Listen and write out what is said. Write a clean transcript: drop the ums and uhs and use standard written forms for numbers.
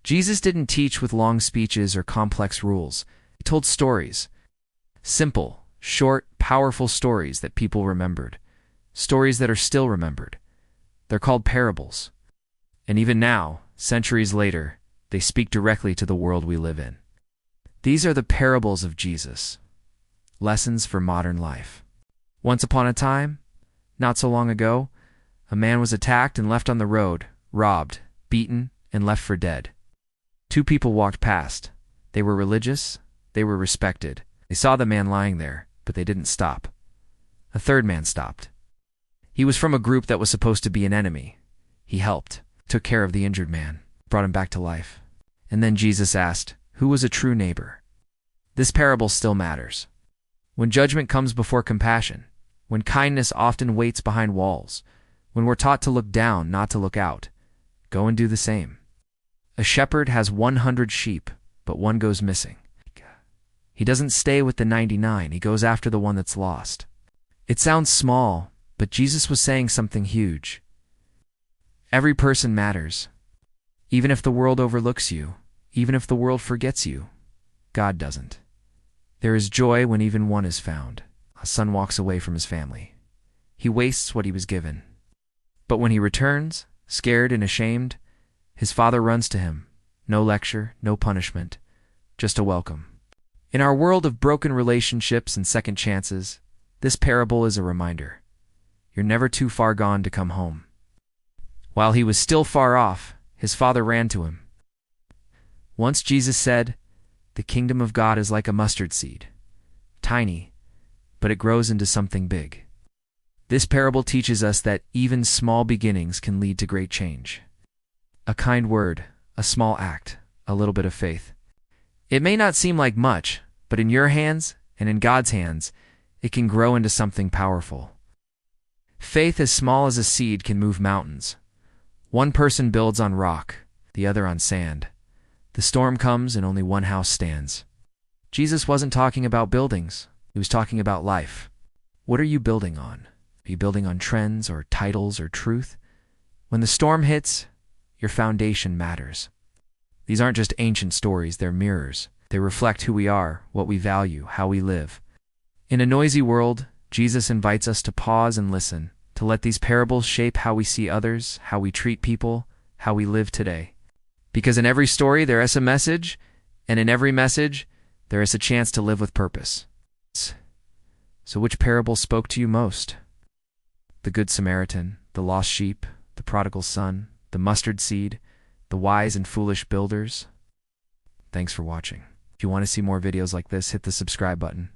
Jesus didn't teach with long speeches or complex rules. He told stories. Simple, short, powerful stories that people remembered. Stories that are still remembered. They're called parables. And even now, centuries later, they speak directly to the world we live in. These are the parables of Jesus. Lessons for modern life. Once upon a time, not so long ago, a man was attacked and left on the road, robbed, beaten, and left for dead. Two people walked past. They were religious. They were respected. They saw the man lying there, but they didn't stop. A third man stopped. He was from a group that was supposed to be an enemy. He helped, took care of the injured man, brought him back to life. And then Jesus asked, who was a true neighbor? This parable still matters. When judgment comes before compassion, when kindness often waits behind walls, when we're taught to look down, not to look out, go and do the same. A shepherd has 100 sheep, but one goes missing. He doesn't stay with the 99, he goes after the one that's lost. It sounds small, but Jesus was saying something huge. Every person matters. Even if the world overlooks you, even if the world forgets you, God doesn't. There is joy when even one is found. A son walks away from his family. He wastes what he was given. But when he returns, scared and ashamed, his father runs to him. No lecture, no punishment, just a welcome. In our world of broken relationships and second chances, this parable is a reminder. You're never too far gone to come home. While he was still far off, his father ran to him. Once Jesus said, the kingdom of God is like a mustard seed. Tiny, but it grows into something big. This parable teaches us that even small beginnings can lead to great change. A kind word, a small act, a little bit of faith. It may not seem like much, but in your hands and in God's hands, it can grow into something powerful. Faith as small as a seed can move mountains. One person builds on rock, the other on sand. The storm comes and only one house stands. Jesus wasn't talking about buildings. He was talking about life. What are you building on? Are you building on trends or titles or truth? When the storm hits, your foundation matters. These aren't just ancient stories, they're mirrors. They reflect who we are, what we value, how we live. In a noisy world, Jesus invites us to pause and listen, to let these parables shape how we see others, how we treat people, how we live today. Because in every story there is a message, and in every message there is a chance to live with purpose. So which parable spoke to you most? The Good Samaritan, the lost sheep, the prodigal son, the mustard seed, the wise and foolish builders? Thanks for watching. If you want to see more videos like this, hit the subscribe button.